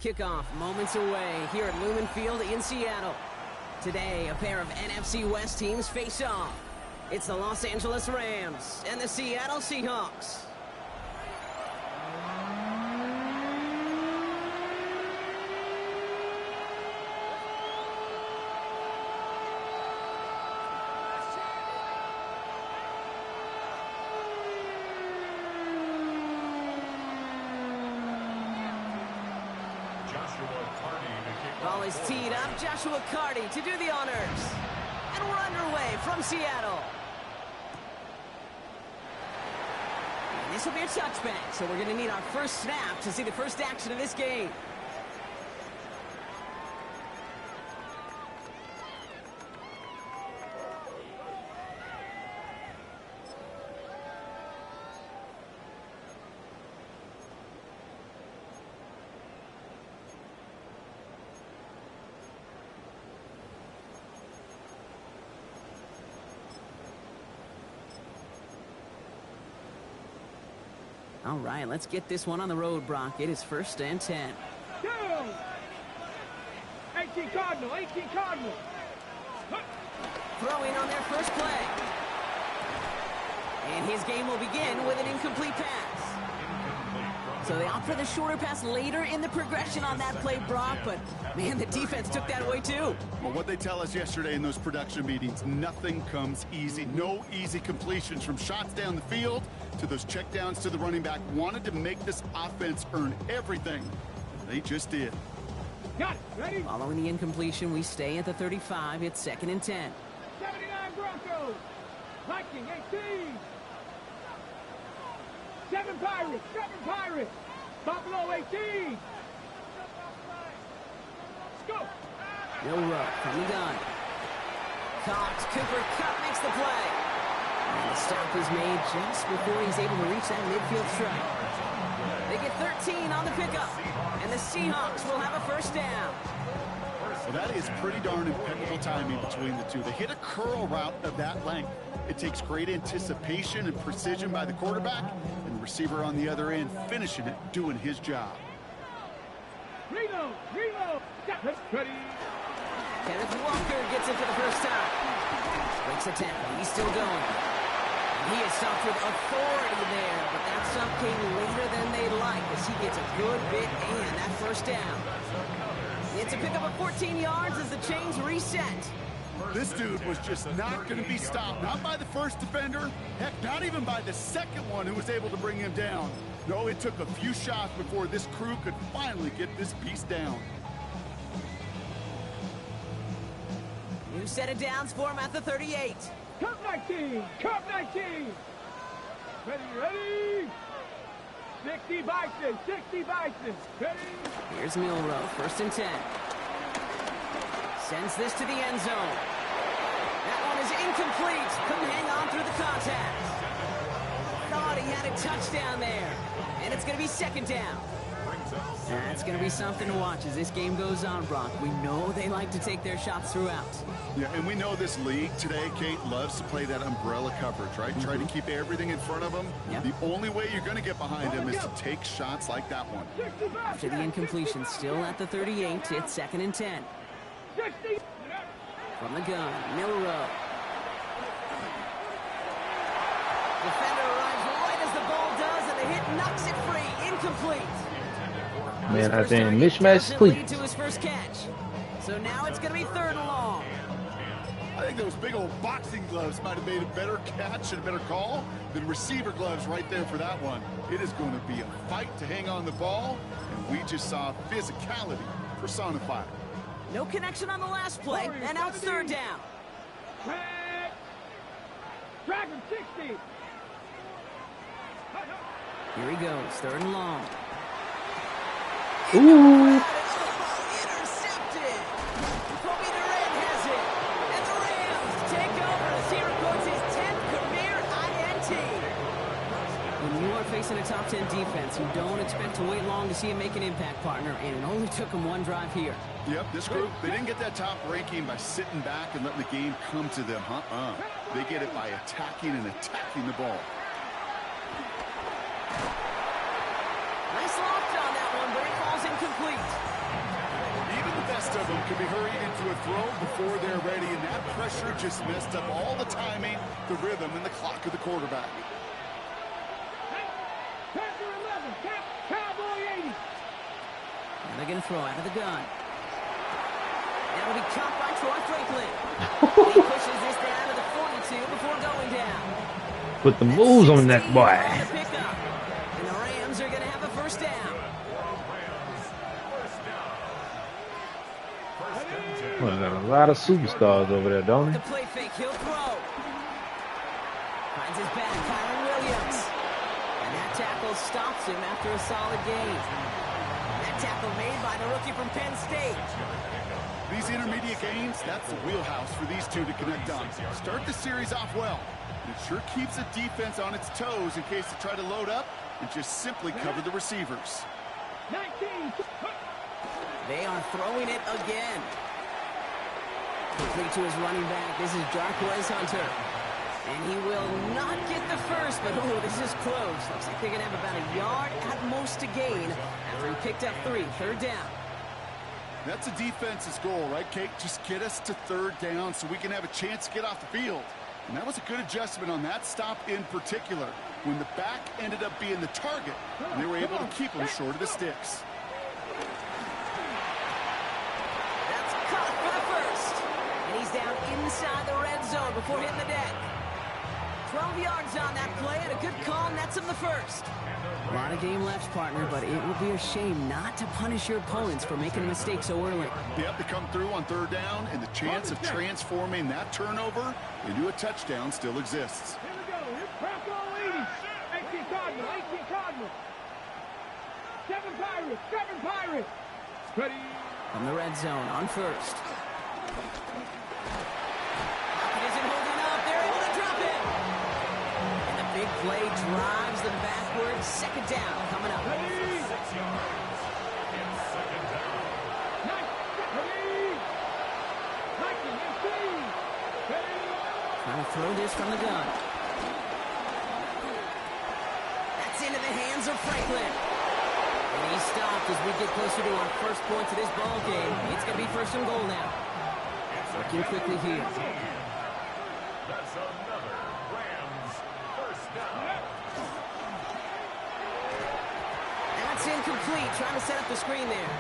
Kickoff moments away here at Lumen Field in Seattle. Today, a pair of NFC West teams face off. It's the Los Angeles Rams and the Seattle Seahawks. Ball is teed up. Joshua Carty to do the honors. And we're underway from Seattle. And this will be a touchback, so we're going to need our first snap to see the first action of this game. All right, let's get this one on the road, Brock. It is 1st and 10. Go! 18 Cardinal, 18 Cardinal. Throwing on their first play. And his game will begin with an incomplete pass. So they opt for the shorter pass later in the progression on that play, Brock. But, man, the defense took that away, too. Well, what they tell us yesterday in those production meetings, nothing comes easy. No easy completions from shots down the field to those checkdowns to the running back. Wanted to make this offense earn everything. They just did. Got it. Ready? Following the incompletion, we stay at the 35. It's 2nd and 10. 79 Broncos. Viking, 18. 7 Pirates, 7 Pirates. Buffalo, 18. Let's go. Bill Rupp from the gun. Cox, Cooper Kupp makes the play. And the stop is made just before he's able to reach that midfield strike. They get 13 on the pickup. And the Seahawks will have a first down. Well, that is pretty darn impeccable timing between the two. They hit a curl route of that length. It takes great anticipation and precision by the quarterback, and the receiver on the other end finishing it, doing his job. Reload, reload. Ready. Kenneth Walker gets it for the first time. Breaks the tackle. He's still going. He is stopped with authority there, but that stop came later than they'd like as he gets a good bit and that first down. It's a pickup of 14 yards as the chains reset. This dude was just not going to be stopped. Not by the first defender. Heck, not even by the second one who was able to bring him down. No, it took a few shots before this crew could finally get this piece down. New set of downs for him at the 38. Cup 19, Cup 19. Ready, ready. 60 Bison, 60 Bison. Ready. Here's Milrow, 1st and 10. Sends this to the end zone. That one is incomplete. Couldn't hang on through the contact. Thought he had a touchdown there. And it's going to be 2nd down. That's going to be something to watch as this game goes on, Brock. We know they like to take their shots throughout. Yeah, and we know this league today, Kate, loves to play that umbrella coverage, right? Try to keep everything in front of them. Yep. The only way you're going to get behind them is to take shots like that one. After the incompletion, still at the 38, it's 2nd and 10. 60. From the gun, Milrow. Defender arrives right as the ball does, and the hit knocks it free. Incomplete. Man, I think mismatch, please. To his first catch. So now it's going to be 3rd and long. I think those big old boxing gloves might have made a better catch and a better call than receiver gloves right there for that one. It is going to be a fight to hang on the ball, and we just saw physicality personified. No connection on the last play, and now it's 3rd down. Dragon 60. Here he goes, 3rd and long. Ooh. Intercepted. Kobe Durant has it. And the Rams take over as he records his 10th career INT. When you are facing a top 10 defense, you don't expect to wait long to see him make an impact, partner, and it only took him one drive here. Yep, this group, they didn't get that top ranking by sitting back and letting the game come to them. They get it by attacking and attacking the ball. Nice loft on that one, but it falls incomplete. incomplete. Even the best of them can be hurried into a throw before they're ready, and that pressure just messed up all the timing, the rhythm, and the clock of the quarterback. And they're going to throw out of the gun. That'll be caught by Troy Franklin. He pushes this down to the 42 before going down. Put the moves on that boy. And the Rams are going to have a first down. Well, got a lot of superstars over there, don't The he? play fake, he'll throw. Finds his back, Kyron Williams. And that tackle stops him after a solid gain. That tackle made by the rookie from Penn State. These intermediate gains, that's the wheelhouse for these two to connect on. Start the series off well. It sure keeps the defense on its toes in case they try to load up and just simply cover the receivers. 19. They are throwing it again. Complete to his running back. This is Darquez Hunter. And he will not get the first, but oh, this is close. Looks like they're going to have about a yard at most to gain after he picked up 3. Third down. That's a defense's goal, right, Kate? Just get us to third down so we can have a chance to get off the field. And that was a good adjustment on that stop in particular, when the back ended up being the target, and they were able to keep him short of the sticks. That's caught for the first. And he's down inside the red zone before hitting the deck. 12 yards on that play, and a good call nets him the first. A lot of game left, partner, but it would be a shame not to punish your opponents for making a mistake so early. Yep, they come through on third down, and the chance of transforming that turnover into a touchdown still exists. Here we go. Here's Bronco 80. 18 Cardinal. 18 Cardinal. 7 Pirates. 7 Pirates. Ready. From the red zone on first. It isn't holding up. They're able to drop it. And the big play drives them backwards. Second down coming up. Ready. 6 yards. And second down. 19. Ready. Trying to throw this from the gun. That's into the hands of Franklin. And he stopped as we get closer to our first point to this ball game. It's going to be first and goal now. Working quickly here. That's another Rams first down. That's incomplete. Trying to set up the screen there.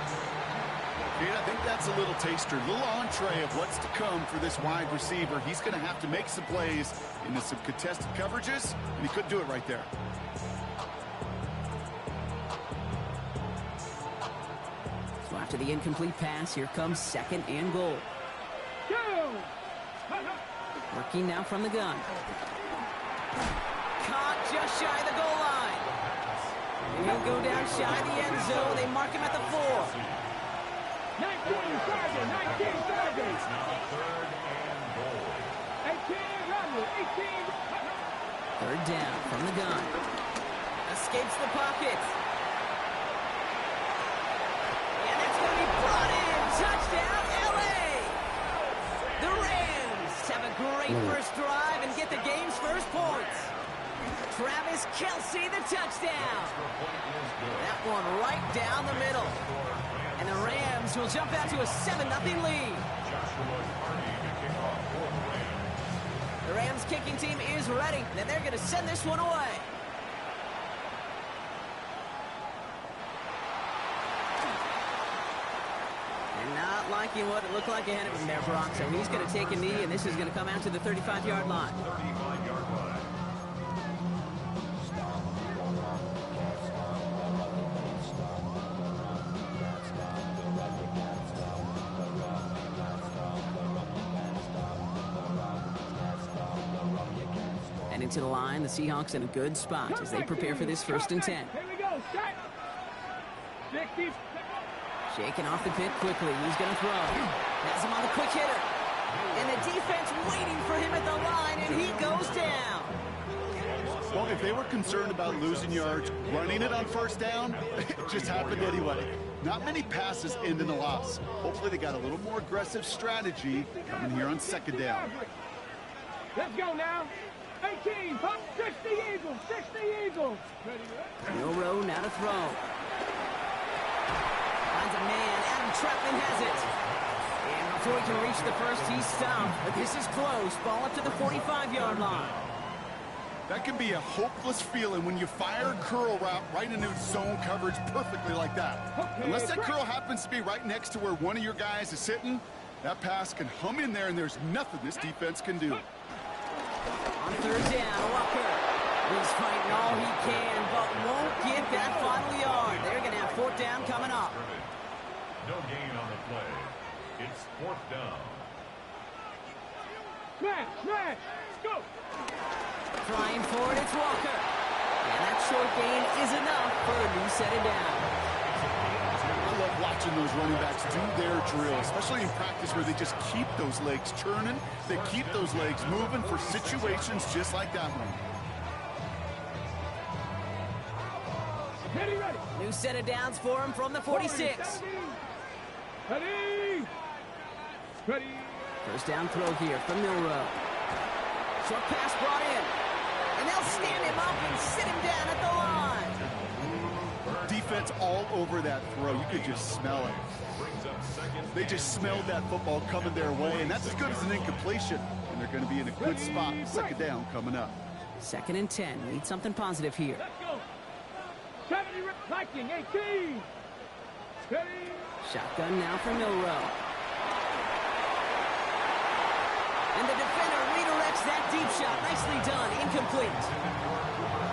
Yeah, I think that's a little taster, a little entree of what's to come for this wide receiver. He's going to have to make some plays into some contested coverages, and he couldn't do it right there. So after the incomplete pass, here comes second and goal. Working now from the gun. Caught just shy of the goal line. And he'll go down shy of the end zone. They mark him at the 4. 19 Sergeant. 19 Sergeant. Third and goal. 18 Rodney. 18. Third down from the gun. Escapes the pocket. And it's going to be brought in. Touchdown, LA. The Rams have a great first drive and get the game's first points. Travis Kelce, the touchdown. That one right down the middle. And the Rams will jump out to a 7-0 lead. The Rams kicking team is ready, and they're going to send this one away. And not liking what it looked like ahead of him there, Brock. So he's going to take a knee, and this is going to come out to the 35-yard line. 35-yard line. And into the line, the Seahawks in a good spot as they prepare for this first and 10. Here we go. Set. 60. Shaking off the pit quickly. He's going to throw. Has him on the quick hitter. And the defense waiting for him at the line, and he goes down. Well, if they were concerned about losing yards, running it on first down, it just happened anyway. Not many passes end in a loss. Hopefully they got a little more aggressive strategy coming here on second down. Let's go now. 18. 60 Eagles. 60 Eagles. Ready. No row, now to throw. Finds a man. Adam Troutman has it. And before he can reach the first, he's stopped. But this is close. Ball up to the 45-yard line. That can be a hopeless feeling when you fire a curl route right into zone coverage perfectly like that. Unless that curl happens to be right next to where one of your guys is sitting, that pass can hum in there and there's nothing this defense can do. On third down, Walker. He's fighting all he can, but won't get that final yard. They're going to have fourth down coming up. No gain on the play. It's fourth down. Smash, smash, go. Flying forward, it's Walker. And that short gain is enough for a new set of downs. I love watching those running backs do their drill, especially in practice where they just keep those legs churning. They keep those legs moving for situations just like that one. Ready, ready. New set of downs for him from the 46. Ready. Ready. First down throw here from Milrow. Short pass brought in. And they'll stand him up and sit him down at the line. Defense all over that throw. You could just smell it. They just smelled that football coming their way, and that's as good as an incompletion. And they're going to be in a good spot. Second down coming up. 2nd and 10. Need something positive here. Let's go. 70 Viking 18. Ready. Shotgun now for Milrow. And the defender redirects that deep shot. Nicely done. Incomplete.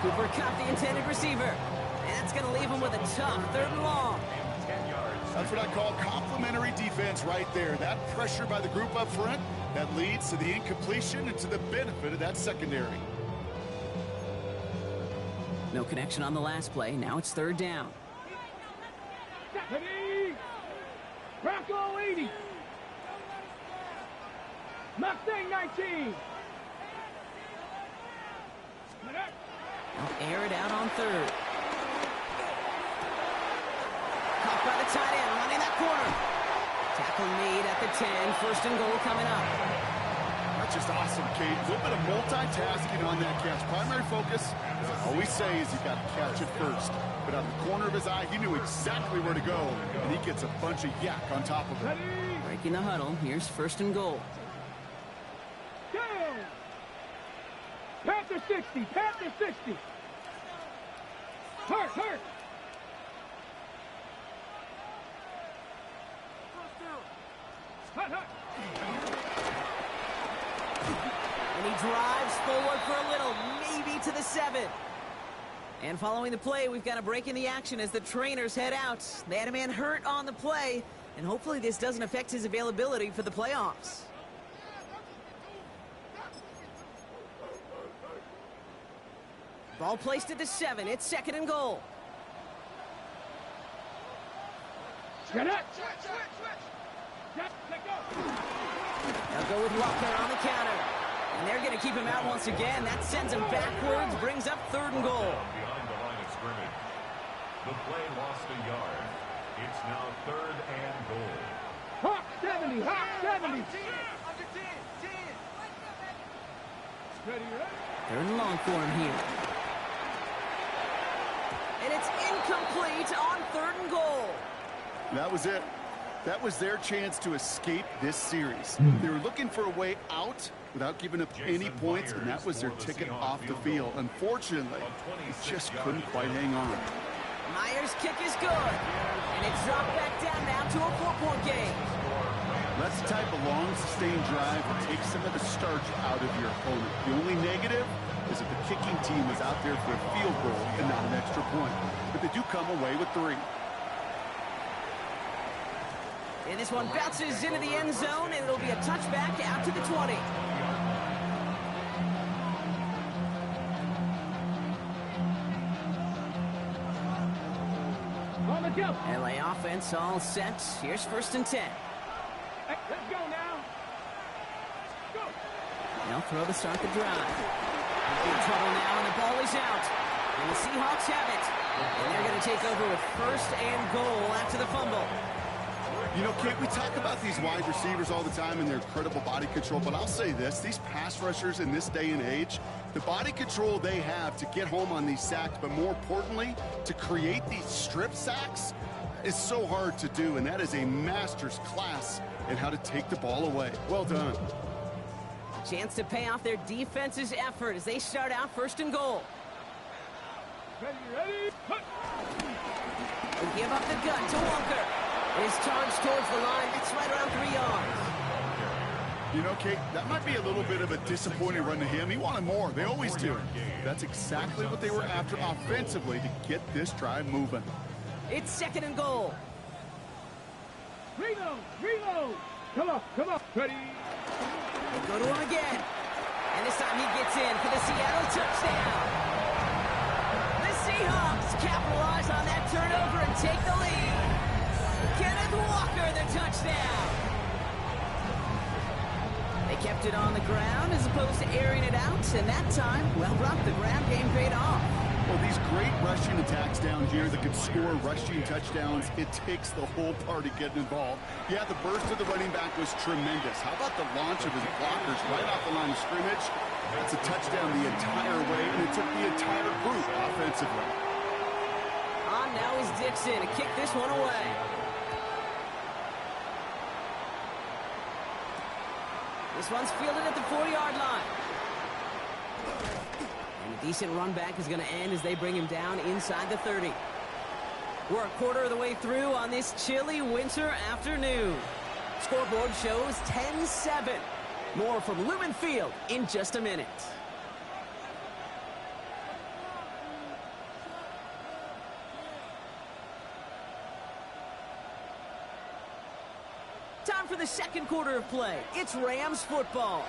Cooper caught the intended receiver. And that's going to leave him with a tough 3rd and long. That's what I call complimentary defense right there. That pressure by the group up front, that leads to the incompletion and to the benefit of that secondary. No connection on the last play. Now it's 3rd down. Ready. Bronco 80. Mustang 19. They'll air it out on 3rd. Caught by the tight end, running that corner. Tackle made at the 10. 1st and goal coming up. That's just awesome, Kate. A little bit of multitasking on that catch. Primary focus, as I always say, is you got to catch it first. But out of the corner of his eye, he knew exactly where to go, and he gets a bunch of yak on top of it. Breaking the huddle. Here's 1st and goal. Go. Panther 60. Panther 60. Hurt, hurt. Hut, hut. And he drives forward for a little, maybe to the 7. And following the play, we've got a break in the action as the trainers head out. They had a man hurt on the play, and hopefully this doesn't affect his availability for the playoffs. Ball placed at the 7. It's 2nd and goal. Get it. Let go. They'll go with Walker on the counter. And they're going to keep him out once again. That sends him backwards, brings up 3rd and goal. Behind the line of scrimmage. The play lost a yard. It's now 3rd and goal. Hawk 70. Hawk 70. Ready, ready. 3rd and long for him here. And it's incomplete on 3rd and goal. That was it. That was their chance to escape this series. They were looking for a way out without giving up any points, and that was their ticket off the field. Unfortunately, they just couldn't quite hang on. Myers' kick is good. And it's dropped back down now to a 4-point game. That's the type of long, sustained drive that takes some of the starch out of your opponent. The only negative is that the kicking team is out there for a field goal and not an extra point. But they do come away with 3. And this one bounces into the end zone, and it'll be a touchback out to the 20. On the jump. LA offense all set. Here's 1st and 10. Hey, let's go now. Go. They'll throw to start the drive. In trouble now, and the ball is out. And the Seahawks have it. And they're going to take over with 1st and goal after the fumble. You know, Kate, we talk about these wide receivers all the time and their incredible body control, but I'll say this, these pass rushers in this day and age, the body control they have to get home on these sacks, but more importantly, to create these strip sacks, That is so hard to do, and that is a master's class in how to take the ball away. Well done. Chance to pay off their defense's effort as they start out 1st and goal. Ready? They give up the gun to Walker. His charge towards the line. That's right around 3 yards. You know, Kate, that might be a little bit of a disappointing run to him. He wanted more. They always do. That's exactly what they were after offensively to get this drive moving. It's 2nd and goal. Reload. Come on. Ready? They go to him again. And this time he gets in for the Seattle touchdown. The Seahawks capitalize on that turnover and take the lead. Kenneth Walker, the touchdown. They kept it on the ground as opposed to airing it out, and that time, well, Brock, the ground game paid off. Well, these great rushing attacks down here that can score rushing touchdowns, it takes the whole party getting involved. Yeah, the burst of the running back was tremendous. How about the launch of his blockers right off the line of scrimmage? That's a touchdown the entire way, and it took the entire group offensively. On now is Dixon to kick this one away. This one's fielded at the 4-yard line. And a decent run back is going to end as they bring him down inside the 30. We're a quarter of the way through on this chilly winter afternoon. Scoreboard shows 10-7. More from Lumen Field in just a minute. Time for the 2nd quarter of play. It's Rams football.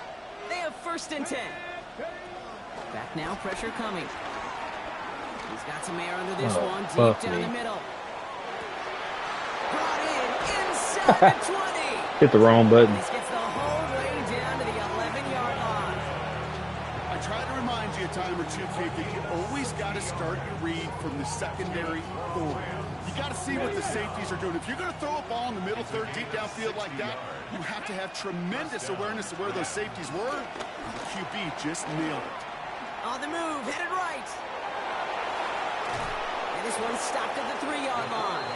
They have 1st and 10. Back now, pressure coming. He's got some air under this one, deep down the middle. Brought in inside the 20. Hit the wrong button. This gets the whole way down to the 11-yard line. I try to remind you a time or two, Kate, that you always got to start your read from the secondary forward. You got to see what the safeties are doing. If you're going to throw a ball in the middle third, deep downfield like that, you have to have tremendous awareness of where those safeties were. And the QB just nailed it. On the move, headed right. And this one's stopped at the 3-yard line.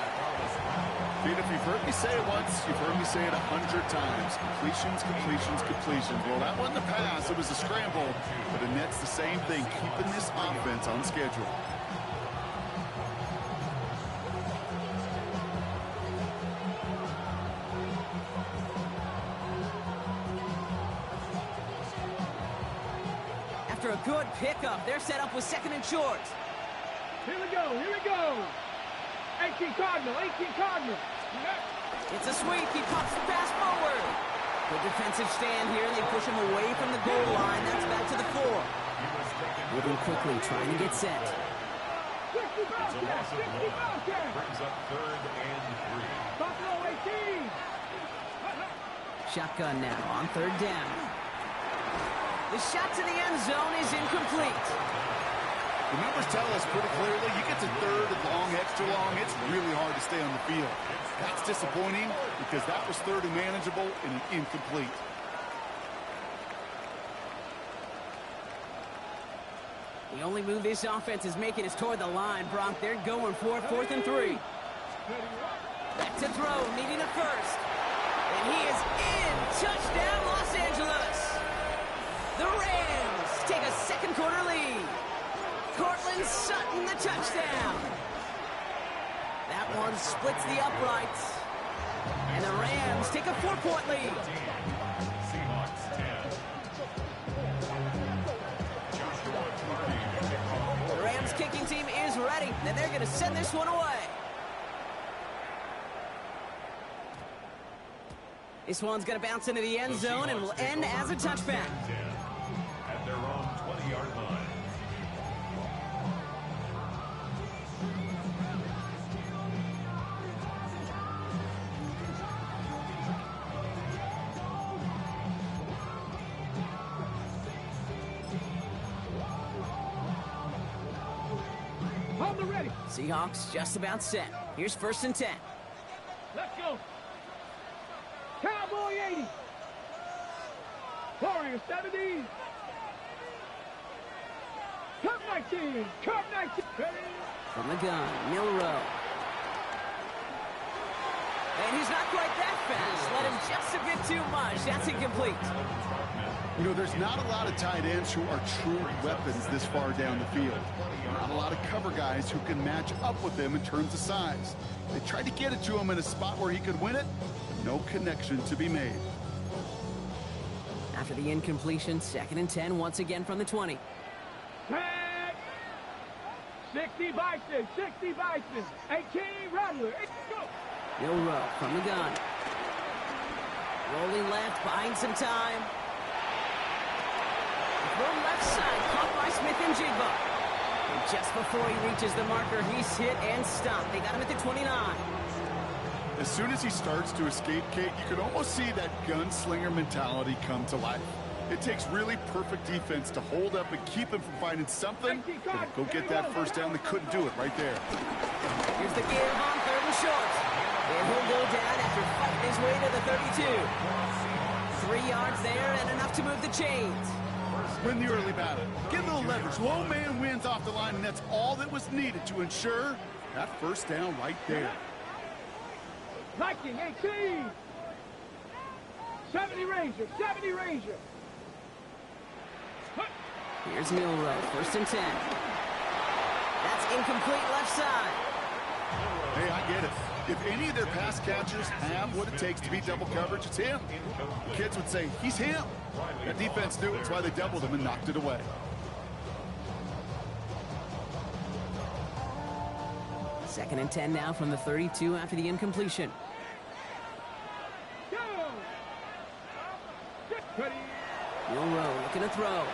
Pete, if you've heard me say it once, you've heard me say it 100 times. Completions. Well, that wasn't a pass. It was a scramble. But the net's the same thing, keeping this offense on schedule. After a good pickup, they're set up with 2nd and short. Here we go. 18 Cardinal. It's a sweep. He pops the pass forward. Good defensive stand here. They push him away from the goal line. That's back to the 4. Moving quickly, trying to get set. It's a loss of 1. Brings up 3rd and 3. Buffalo 18. Shotgun now on 3rd down. The shot to the end zone is incomplete. The numbers tell us pretty clearly, you get to 3rd and long, extra long, it's really hard to stay on the field. That's disappointing because that was 3rd and manageable and an incomplete. The only move this offense is making is toward the line, Brock. They're going for 4th and 3. Back to throw, needing a first. And he is in. Touchdown, Los Angeles. The Rams take a 2nd quarter lead. Cortland Sutton, the touchdown. That one splits the uprights. And the Rams take a 4-point lead. Seahawks 10. The Rams kicking team is ready, and they're going to send this one away. This one's going to bounce into the end zone and will end as a touchback. At their own 20-yard line. Hold the ready. Seahawks just about set. Here's 1st and 10. Let's go. Cowboy 80. Warrior 70. Cup 19. Ready. From the gun, Milrow. And he's not quite that fast. Let him just a bit too much. That's incomplete. You know, there's not a lot of tight ends who are true weapons this far down the field. Not a lot of cover guys who can match up with him in terms of size. They tried to get it to him in a spot where he could win it, but no connection to be made. After the incompletion, 2nd and 10 once again from the 20. 60 Bison, 60 Bison, 18 Rattler, go! Milrow from the gun. Rolling left, buying some time. Throw left side, caught by Smith and Jigba. And just before he reaches the marker, he's hit and stopped. They got him at the 29. As soon as he starts to escape, Kate, you can almost see that gunslinger mentality come to life. It takes really perfect defense to hold up and keep him from finding something that'll go get that first down. They couldn't do it right there. Here's the give on 3rd and short. And he'll go down after fighting his way to the 32. 3 yards there and enough to move the chains. Win the early battle. Get a little leverage. Low man wins off the line, and that's all that was needed to ensure that first down right there. Viking, 18! 70 Ranger, 70 Ranger! Here's Milrow, 1st and 10. That's incomplete left side. Hey, I get it. If any of their pass catchers have what it takes to beat double coverage, it's him. The kids would say, he's him. That defense knew it. That's why they doubled him and knocked it away. Second and 10 now from the 32 after the incompletion. Go! Milrow looking to throw.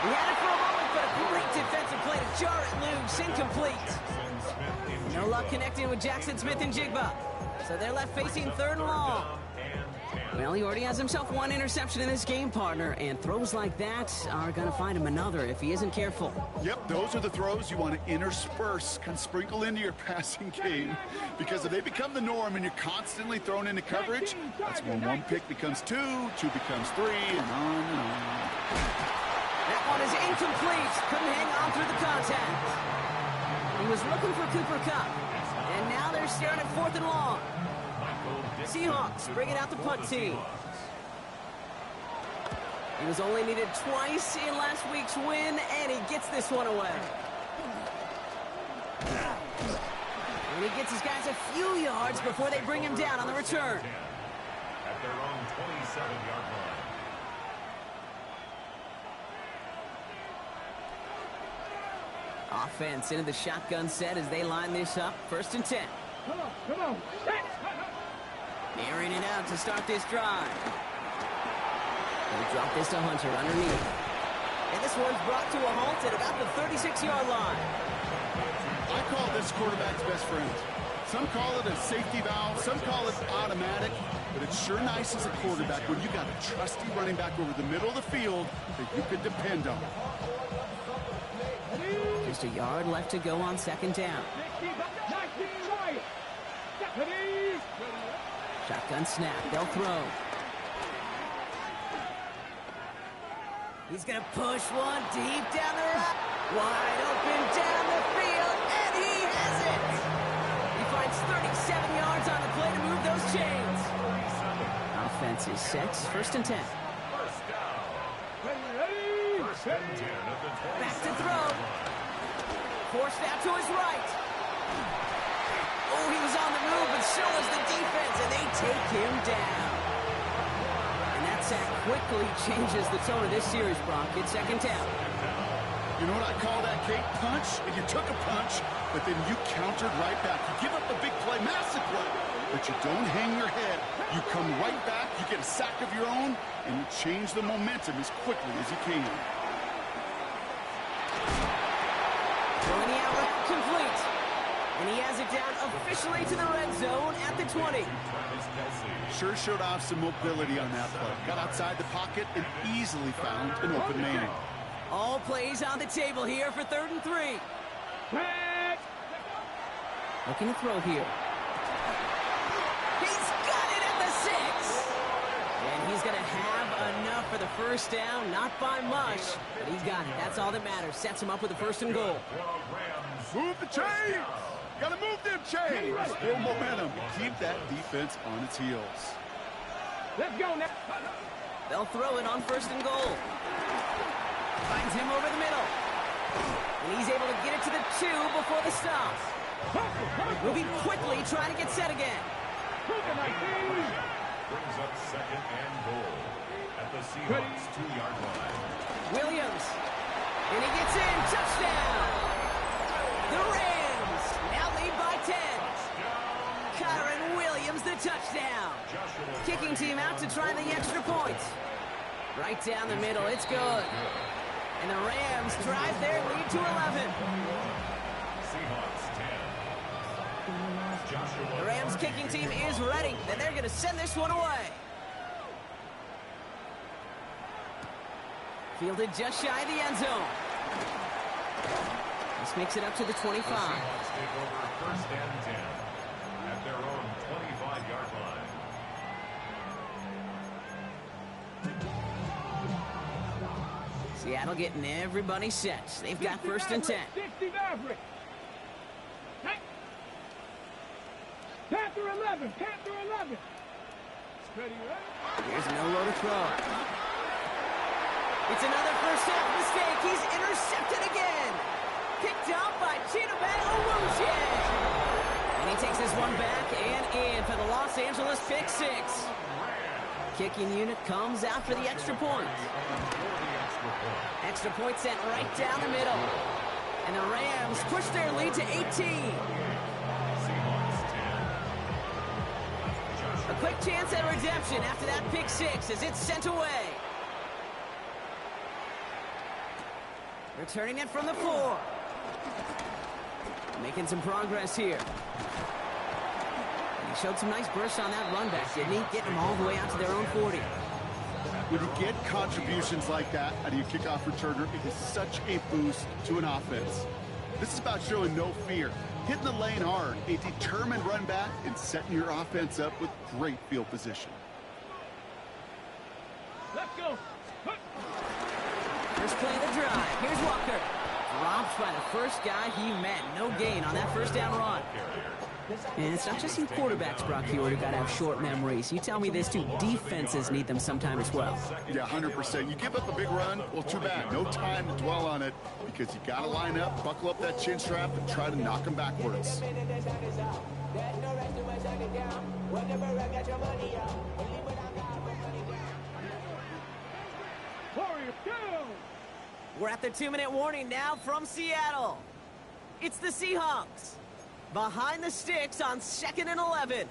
He had it for a moment, but a great defensive play to jar it loose. Incomplete. No luck connecting with Jackson Smith and Jigba. So they're left facing 3rd and long. Well, he already has himself 1 interception in this game, partner, and throws like that are going to find him another if he isn't careful. Yep, those are the throws you want to intersperse, kind of sprinkle into your passing game, because if they become the norm and you're constantly thrown into coverage, that's when 1 pick becomes 2, 2 becomes 3, and on and on. That one is incomplete. Couldn't hang on through the contact. He was looking for Cooper Kupp, and now they're staring at 4th and long. Seahawks bringing out the punt team. He was only needed twice in last week's win, and he gets this one away. And he gets his guys a few yards before they bring him down on the return. At their own 27-yard line. Offense into the shotgun set as they line this up. 1st and 10. Come on, come on! Airing it out to start this drive. They drop this to Hunter underneath. And this one's brought to a halt at about the 36-yard line. I call this quarterback's best friend. Some call it a safety valve, some call it automatic, but it's sure nice as a quarterback when you got a trusty running back over the middle of the field that you could depend on. Just a yard left to go on 2nd down. Shotgun snap, they'll throw. He's gonna push one deep down the road. Wide open down the field, and he has it! He finds 37 yards on the play to move those chains. Offense is set, 1st and 10. First down. First and 10 at the 20. Back to throw. Forced out to his right. Oh, he was on the move, but so was the defense, and they take him down. And that sack quickly changes the tone of this series, Brock. It's 2nd down. You know what I call that, Kate? Punch. And you took a punch, but then you countered right back. You give up a big play, massive play, but you don't hang your head. You come right back, you get a sack of your own, and you change the momentum as quickly as you can. Throwing the outlet complete. And he has it down officially to the red zone at the 20. Sure showed off some mobility on that play. Got outside the pocket and easily found an open man. All plays on the table here for 3rd and 3. Looking to throw here. He's got it at the 6. And he's going to have enough for the first down. Not by much, but he's got it. That's all that matters. Sets him up with a 1st and goal. Move the chains! Gotta move them chains. Build momentum. Keep that defense on its heels. Let's go now. They'll throw it on 1st and goal. Finds him over the middle. And he's able to get it to the 2 before the stop. Moving quickly, trying to get set again. Brings up 2nd and goal at the Seahawks 2-yard line. Williams. And he gets in. Touchdown. The Rams now lead by 10. Kyron Williams, the touchdown. Kicking team out to try the extra point. Right down the middle. It's good. And the Rams drive their lead to 11. Seahawks 10. The Rams kicking team is ready, and they're going to send this one away. Fielded just shy of the end zone. This makes it up to the 25. The Seahawks take over 1st and 10 at their own 25-yard line. Seattle getting everybody set. They've got 1st and 10. 60 Maverick. Panther 11. Panther 11. Ready, ready? Here's Milrow to throw. It's another first half mistake. He's intercepted again. Picked out by Chidobe Awuzie. And he takes this one back and in for the Los Angeles pick 6. Kicking unit comes after the extra point. Extra point sent right down the middle. And the Rams push their lead to 18. A quick chance at redemption after that pick 6 as it's sent away. Returning it from the 4. Making some progress here. And he showed some nice bursts on that run back, didn't he? Getting them all the way out to their own 40. When you get contributions like that out of your kickoff returner, it is such a boost to an offense. This is about showing no fear, hitting the lane hard, a determined run back, and setting your offense up with great field position. Let's go. First play of the drive. Here's Walker. Dropped by the first guy he met. No gain on that first down run. And it's not just some quarterbacks, Brock Hewitt, who got to have short memories. You tell me this too. Defenses need them sometime as well. Yeah, 100%. You give up a big run, well, too bad. No time to dwell on it because you got to line up, buckle up that chin strap, and try to knock them backwards. We're at the 2-minute warning now from Seattle. It's the Seahawks. Behind the sticks on 2nd and 11.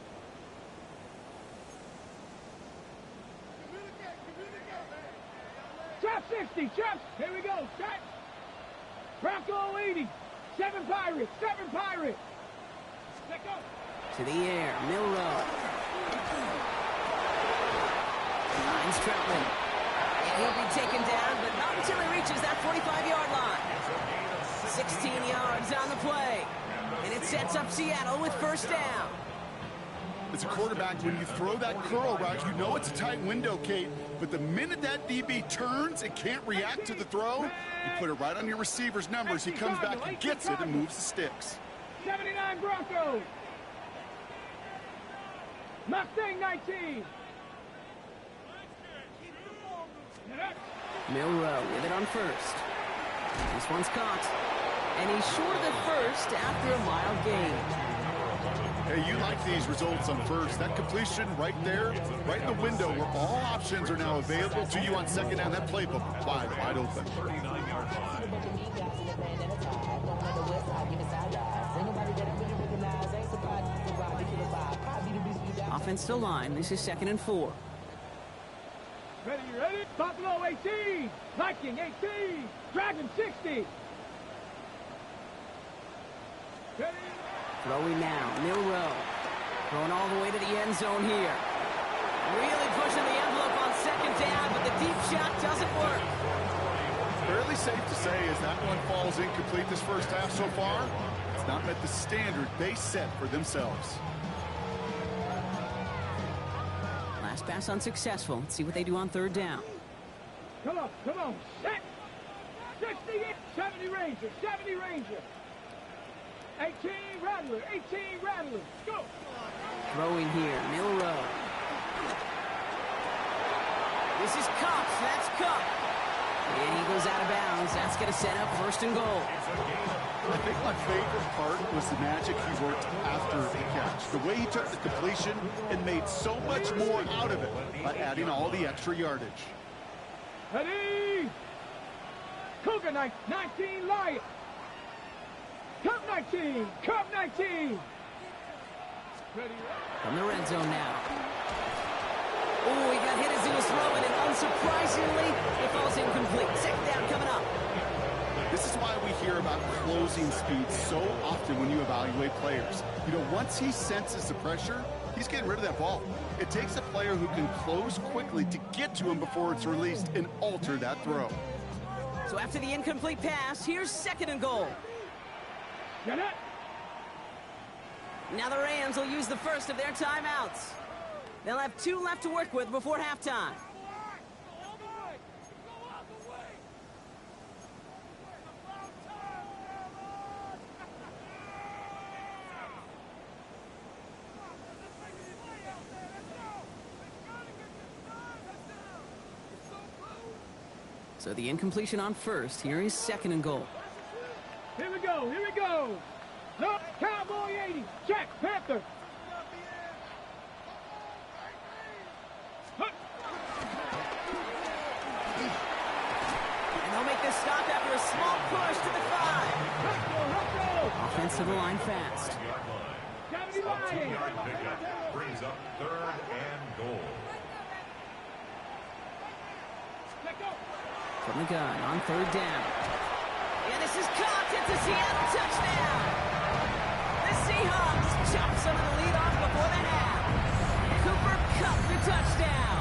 Trap 60, trap. Here we go. Trap. Bronco 80. 7 Pirates. 7 Pirates. Let's go. To the air. Milrow. Finds Troutman. And he'll be taken down, but not until he reaches that 45-yard line. 16 yards on the play. And it sets up Seattle with 1st down. As a quarterback, when you throw that curl route, you know it's a tight window, Kate. But the minute that DB turns and can't react to the throw, you put it right on your receiver's numbers. He comes back and gets it and moves the sticks. 79 Broncos. Mustang 19. Milrow with it on 1st. This one's caught. And he's short of the 1st after a mild gain. Hey, you like these results on 1st. That completion right there, right in the window where all options are now available to you on 2nd down. That playbook wide open. 39-yard line. Offense to line. This is 2nd and 4. Ready, you ready? Buffalo 18. Viking 18. Dragon 60. Ready? Throwing now. Milrow. Throwing all the way to the end zone here. Really pushing the envelope on 2nd down, but the deep shot doesn't work. Fairly safe to say as that one falls incomplete this first half so far, it's not met the standard they set for themselves. Last pass unsuccessful. Let's see what they do on 3rd down. Come on, come on. Set. 60, 70 Ranger, 70 Ranger. 18 Rattler. 18 Rattler. Go. Throwing here, Milrow. This is Cup. That's Cup. And he goes out of bounds. That's going to set up first and goal. I think my favorite part was the magic he worked after the catch. The way he took the completion and made so much more out of it by adding all the extra yardage. Ready. Cougar 19 Lion. Cup 19. Cup 19. Ready. From the red zone now. Oh, he got hit as he was throwing, and unsurprisingly, it falls incomplete. Second down coming up. This is why we hear about closing speed so often when you evaluate players. You know, once he senses the pressure, he's getting rid of that ball. It takes a player who can close quickly to get to him before it's released and alter that throw. So after the incomplete pass, here's second and goal. Get it. Now the Rams will use the first of their timeouts. They'll have 2 left to work with before halftime. So the incompletion on first. Here is second and goal. Here we go. Here we go. Look, Cowboy 80. Check. Panther. And they'll make this stop after a small push to the 5. Offensive line fast. 70 pickup brings up third and goal. From the gun on third down. And this is caught. It's a Seattle touchdown. The Seahawks chop some of the lead off before the half. Cooper Kupp the touchdown.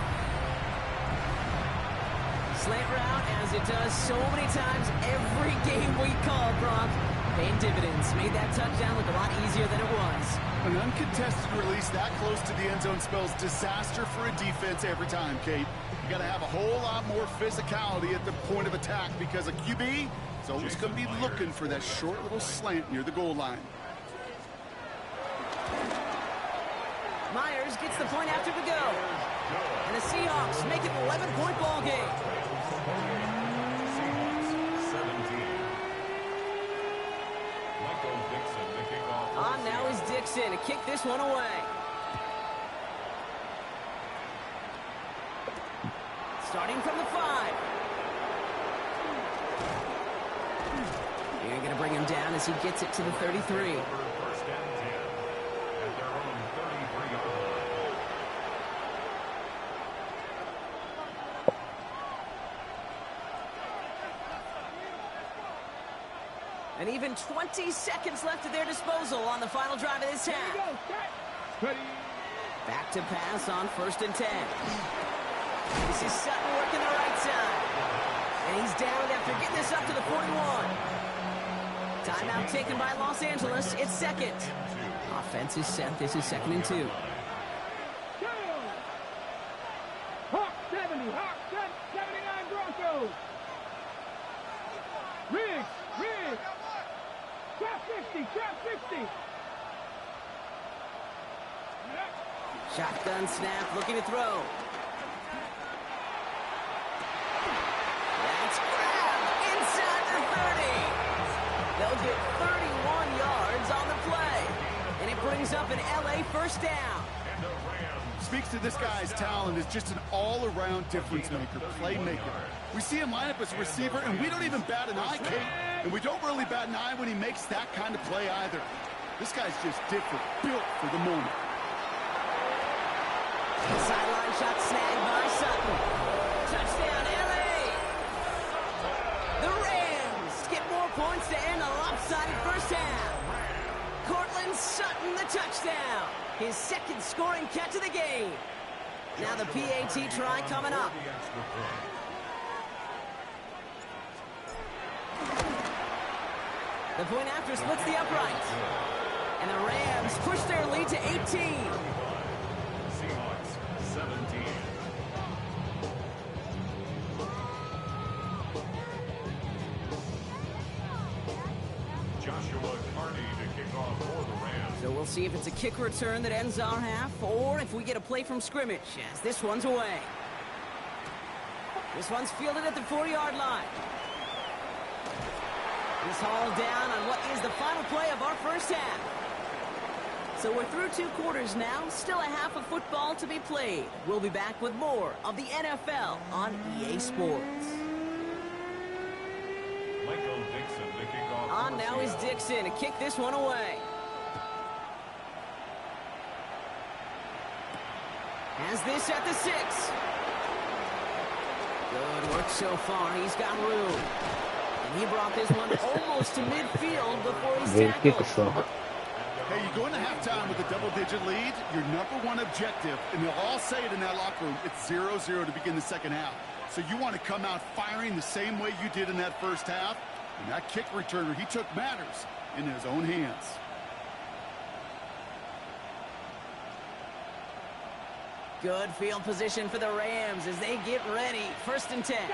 Slant route, as it does so many times every game we call, Brock. Paying dividends. Made that touchdown look a lot easier than it was. An uncontested release that close to the end zone spells disaster for a defense every time, Kate. You got to have a whole lot more physicality at the point of attack because a QB is always going to be looking for that short little slant near the goal line. Myers gets the point after the go. And the Seahawks make it an 11-point ball game. Seahawks 17. Michael Dixon to kick off. On now is Dixon to kick this one away. Starting from the 5. You're going to bring him down as he gets it to the 33. First and 10 at their own 33-yard line. And even 20 seconds left at their disposal on the final drive of this half. Back to pass on first and 10. This is Sutton working the right side. And he's down after getting this up to the 41. Timeout taken by Los Angeles. It's second. Offense is set. This is second and 2. Hawk 70. Hawk 79 Broncos. Riggs. Trap 50. Shotgun snap, looking to throw. That's grabbed inside the 30. They'll get 31 yards on the play. And it brings up an LA first down. Speaks to this guy's talent as just an all-around difference maker, playmaker. We see him line up as a receiver, and we don't even bat an eye, Kate. And we don't really bat an eye when he makes that kind of play either. This guy's just different, built for the moment. Sideline shot snagged by Sutton. Touchdown, LA. The Rams get more points to end a lopsided first half. Cortland Sutton the touchdown. His second scoring catch of the game. Now the PAT try coming up. The point after splits the upright. And the Rams push their lead to 18. Seahawks 17. Joshua Carney to kick off for the Rams. So we'll see if it's a kick return that ends our half, or if we get a play from scrimmage, as this one's away. This one's fielded at the 4-yard line. This hauled down on what is the final play of our first half. So we're through 2 quarters now, still a half of football to be played. We'll be back with more of the NFL on EA Sports. Michael Dixon to kick off. On now is Dixon to kick this one away. Has this at the 6. Good work so far. He's got room. And he brought this one almost to midfield before he's tackled. Hey, you go into halftime with a double-digit lead, your #1 objective, and they'll all say it in that locker room, it's 0-0 to begin the second half. So you want to come out firing the same way you did in that first half. And that kick returner, he took matters in his own hands. Good field position for the Rams as they get ready. 1st and 10.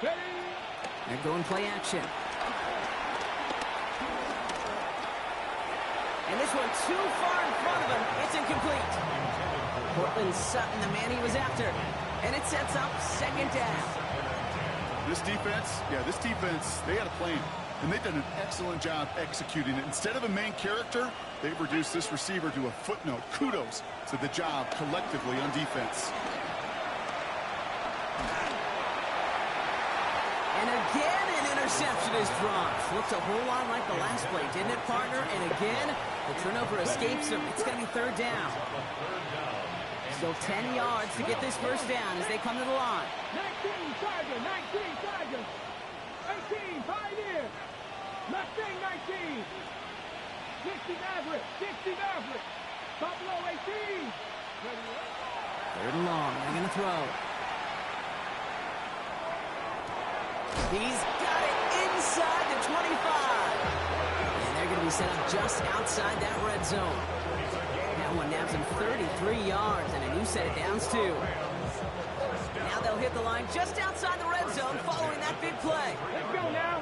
They're going play action. And this one too far in front of him. It's incomplete. Portland Sutton, the man he was after. And it sets up 2nd down. This defense, they had a plan. And they've done an excellent job executing it. Instead of a main character, they've reduced this receiver to a footnote. Kudos to the job collectively on defense. And again, an interception is drawn. Looked a whole lot like the last play, didn't it, partner? And again, the turnover escapes him. It's going to be 3rd down. Still 10 yards to get this 1st down as they come to the line. 19 Chargers, 19 Chargers. 18 Pioneer. Mustang 19. 60 Maverick, 60 Maverick. Buffalo 18. 3rd and long. They're going to throw. He's got it inside the 25. And they're going to be set up just outside that red zone. That one nabs him 33 yards and a new set of downs, too. Now they'll hit the line just outside the red zone following that big play. Let's go now.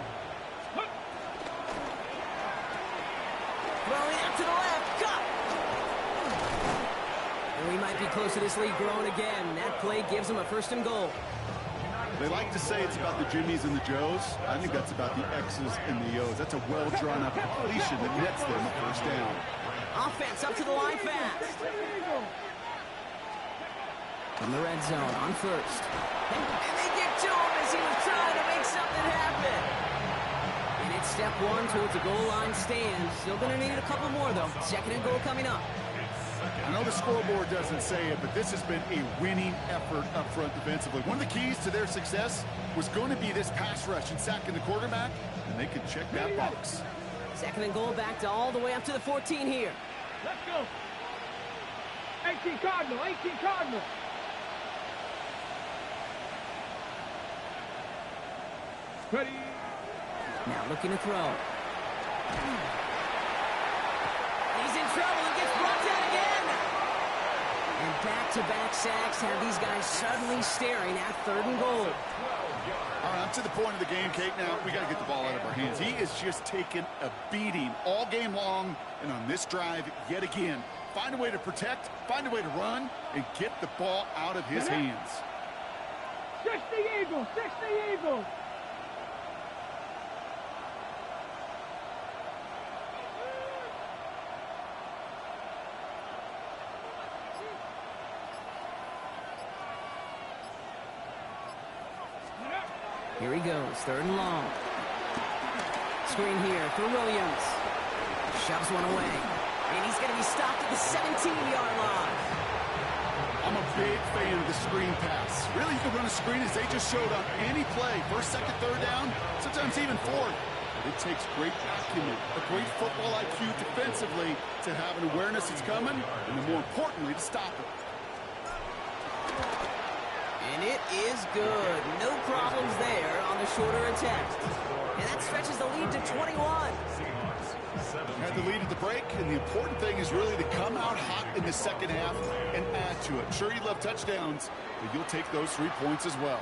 Throwing out to the left. Cut! And we might be close to this lead growing again. That play gives him a 1st and goal. They like to say it's about the Jimmies and the Joes. I think that's about the X's and the O's. That's a well-drawn-up completion that nets them a 1st down. Offense up to the line fast. From the red zone on 1st. And they get to him as he was trying to make something happen. And it's step 1 towards a goal line stand. Still going to need a couple more, though. 2nd and goal coming up. I know the scoreboard doesn't say it, but this has been a winning effort up front defensively. One of the keys to their success was going to be this pass rush and sacking the quarterback, and they can check that box. 2nd and goal back to all the way up to the 14 here. Let's go. 18 Cardinal, 18 Cardinal. Ready. Now looking to throw. He's in trouble and gets brought down again. And back-to-back sacks have these guys suddenly staring at 3rd and goal. All right, I'm to the point of the game, Kate. Now, we got to get the ball out of our hands. He is just taking a beating all game long, and on this drive, yet again. Find a way to protect, find a way to run, and get the ball out of his hands. 60 Eagles, 60 Eagles. Here he goes, 3rd and long. Screen here for Williams. Shoves one away. And he's going to be stopped at the 17-yard line. I'm a big fan of the screen pass. Really, you can run a screen as they just showed on any play. 1st, 2nd, 3rd down, sometimes even 4th. But it takes great acumen, a great football IQ defensively to have an awareness it's coming, and more importantly, to stop it. And it is good. No problems there on the shorter attempt. And that stretches the lead to 21. Had the lead at the break, and the important thing is really to come out hot in the second half and add to it. Sure, you love touchdowns, but you'll take those 3 points as well.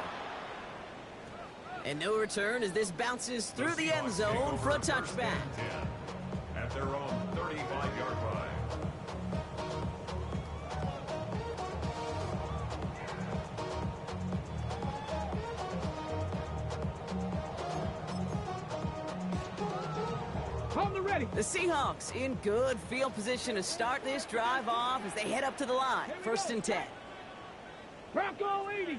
And no return as this bounces through the end zone for a touchback. At their own 35-yard line. On the ready. The Seahawks in good field position to start this drive off as they head up to the line. 1st and 10. Bronco 80.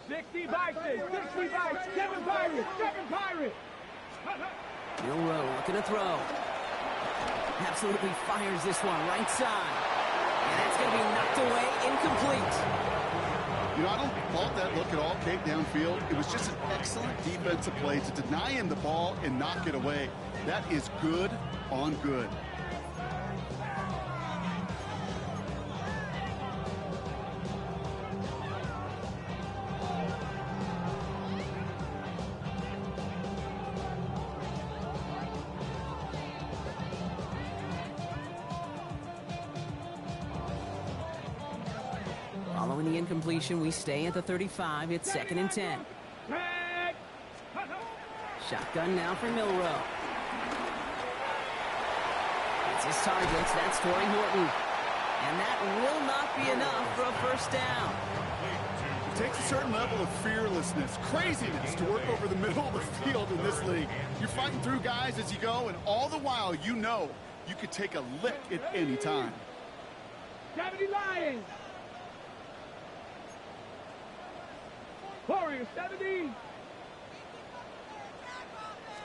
60 Vikings, 60 Vikings, 7 Pirates, 7 Pirates. Milroe looking to throw. Absolutely fires this one right side. And that's going to be knocked away, incomplete. You know, I don't fault that look at all, Kate, downfield. It was just an excellent defensive play to deny him the ball and knock it away. That is good on good. Following the incompletion, we stay at the 35. It's 2nd and 10. Shotgun now for Milroe. It's his targets. That's Torrey Horton. And that will not be enough for a 1st down. It takes a certain level of fearlessness, craziness to work over the middle of the field in this league. You're fighting through guys as you go, and all the while you know you could take a lick at any time. 70 Lions. Warriors 70.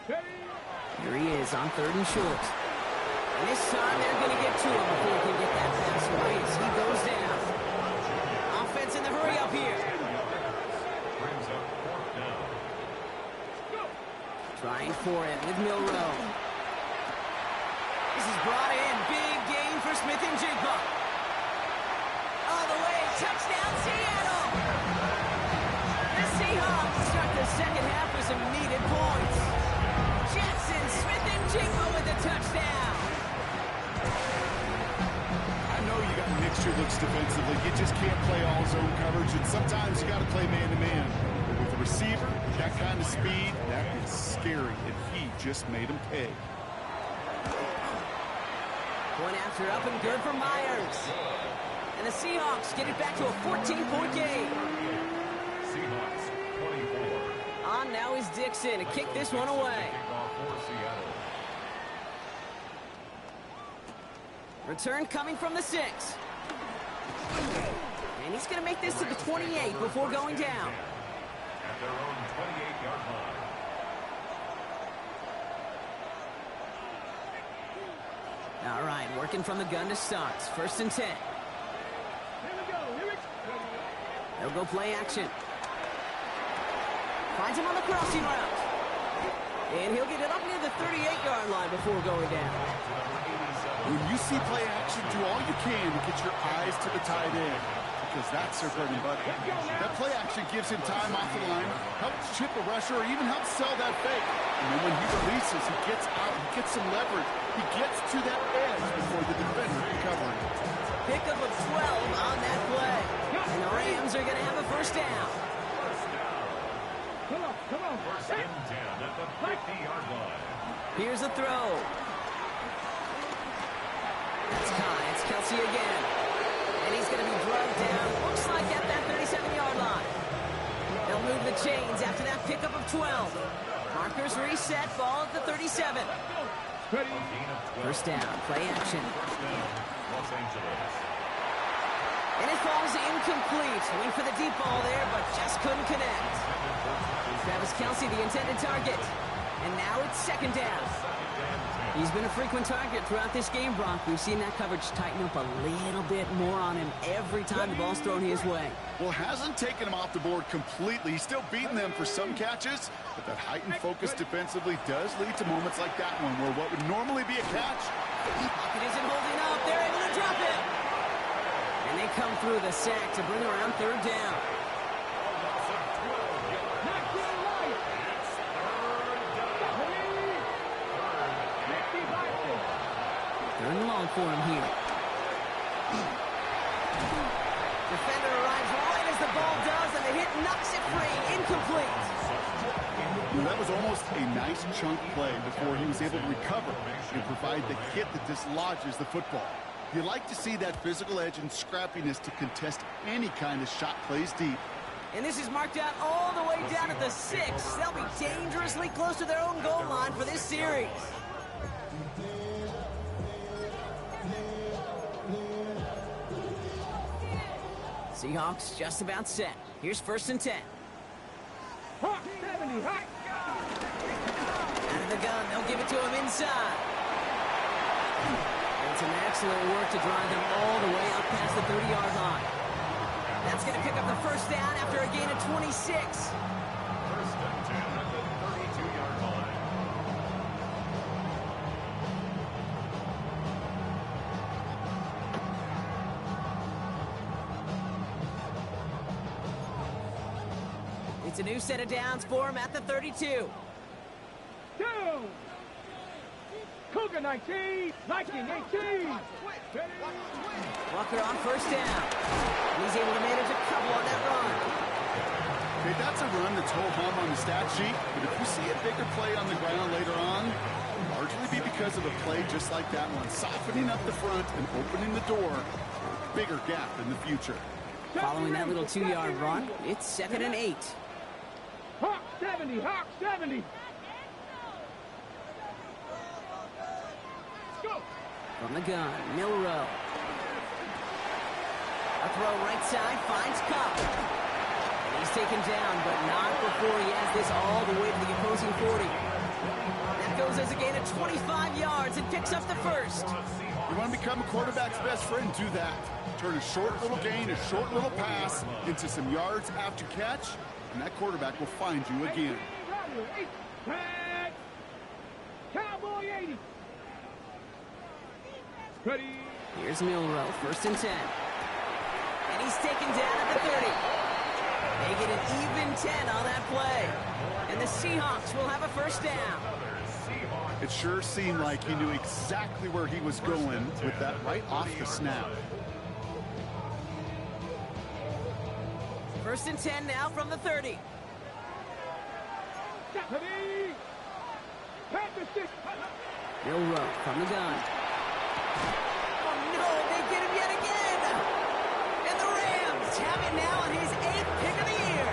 Here he is on 3rd and short. And this time they're going to get to him before he can get that pass away as he goes down. Offense in the hurry up here. Brings up 4th down. Trying for it with Milroe. This is brought in. Big gain for Smith and Jigba. All the way. Touchdown, Seattle. The Seahawks start the 2nd half with some needed points. Jackson, Smith and Jigba with the touchdown. I know you got mixture looks defensively. You just can't play all zone coverage, and sometimes you got to play man-to-man. With a receiver, that kind of speed, that is scary, and he just made him pay. Point after up and good for Myers. And the Seahawks get it back to a 14-point game. Seahawks 24. On now is Dixon to kick this one away. Kickoff for Seattle. Return coming from the 6. And he's going to make this to the 28 before going down. At their own 28-yard line. All right, working from the gun to start. 1st and 10. Here we go. They'll go play action. Finds him on the crossing route. And he'll get it up near the 38-yard line before going down. When you see play action, do all you can to get your eyes to the tight end, because that's their bread and butter. That play action gives him time off the line, helps chip a rusher, or even helps sell that fake. And then when he releases, he gets out, he gets some leverage. He gets to that edge before the defender can cover him. Pickup of 12 on that play. And the Rams are going to have a 1st down. Come on, come on. 1st and 10 at the 50-yard line. Here's a throw. That's Kai. It's Kelsey again. And he's going to be drugged down. Looks like at that 37-yard line. They'll move the chains after that pickup of 12. Markers reset. Ball at the 37. Ready. 1st down. Play action. Los Angeles. And it falls incomplete. Went for the deep ball there, but just couldn't connect. Travis Kelsey, the intended target. And now it's 2nd down. He's been a frequent target throughout this game, Brock. We've seen that coverage tighten up a little bit more on him every time the ball's thrown his way. Well, hasn't taken him off the board completely. He's still beating them for some catches, but that heightened focus defensively does lead to moments like that one, where what would normally be a catch. Pocket isn't holding up. They're able to drop it. And they come through the sack to bring around 3rd down. Not good light. Third and long for him here. Defender arrives right as the ball does, and the hit knocks it free. incomplete. Well, that was almost a nice chunk play before he was able to recover and provide the hit that dislodges the football. You like to see that physical edge and scrappiness to contest any kind of shot plays deep. And this is marked out all the way down at the 6. They'll be dangerously close to their own goal line for this series. Seahawks just about set. Here's 1st and 10. Hawk 70, Hawk. Out of the gun, they'll give it to him inside. And some excellent work to drive them all the way up past the 30-yard line. That's going to pick up the 1st down after a gain of 26. 1st and 10 at the 32-yard line. It's a new set of downs for him at the 32. 2. Cougar 19, 1918. Walker on 1st down. He's able to manage a couple on that run. Okay, that's a run that's ho-hum on the stat sheet, but if you see a bigger play on the ground later on, it'll largely be because of a play just like that one, softening up the front and opening the door for a bigger gap in the future. Following that little 2-yard run, it's 2nd and 8. Hawk 70, Hawk 70. From the gun, Milrow. A throw right side, finds Cup. And he's taken down, but not before he has this all the way to the opposing 40. That goes as a gain of 25 yards and picks up the 1st. You want to become a quarterback's best friend, do that. Turn a short little gain, a short little pass into some yards after catch, and that quarterback will find you again. Cowboy 80. Ready. Here's Milrow, 1st and 10. And he's taken down at the 30. They get an even 10 on that play. And the Seahawks will have a 1st down. It sure seemed like he knew exactly where he was going with that right off the snap. 1st and 10 now from the 30. Milrow from the gun. Oh no, they get him yet again! And the Rams have it now on his 8th pick of the year.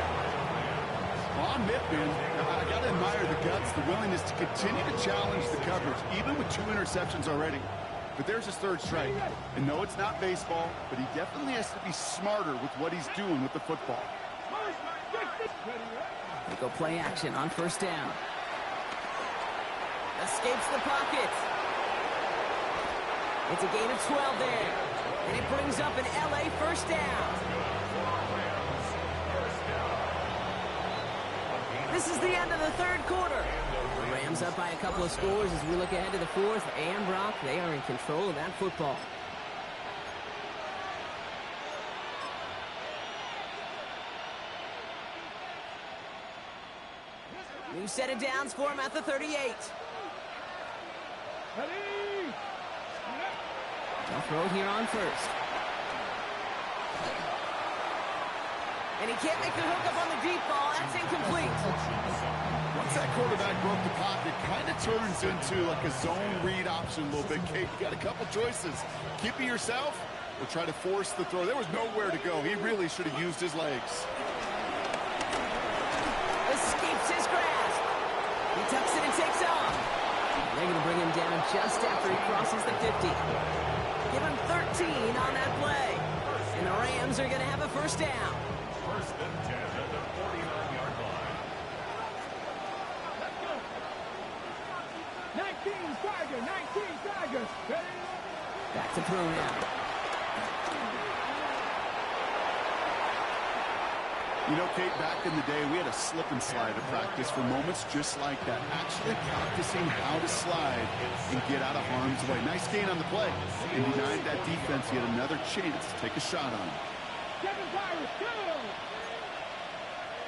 Well, I'm it, man. I got to admire the guts, the willingness to continue to challenge the coverage, even with 2 interceptions already. But there's his 3rd strike. And no, it's not baseball, but he definitely has to be smarter with what he's doing with the football. They go play action on 1st down. Escapes the pocket. It's a gain of 12 there. And it brings up an LA 1st down. This is the end of the 3rd quarter. The Rams up by a couple of scores as we look ahead to the 4th. And Brock, they are in control of that football. New set of downs for him at the 38. They'll throw it here on 1st. And he can't make the hook up on the deep ball. That's incomplete. Once that quarterback broke the pocket, kind of turns into like a zone read option a little bit. Kate, you got a couple choices. Keep it yourself or try to force the throw. There was nowhere to go. He really should have used his legs. Escapes his grasp. He tucks it and takes off. They're going to bring him down just after he crosses the 50. Give him 13 on that play. And the Rams are going to have a 1st down. 1st and 10 at the 49-yard line. 19 Tiger, 19 Tiger. Back to throw now. You know, Kate, back in the day, we had a slip and slide to practice for moments just like that. Actually practicing how to slide and get out of harm's way. Nice gain on the play. And denied that defense yet another chance to take a shot on him. 7 Pirates, go!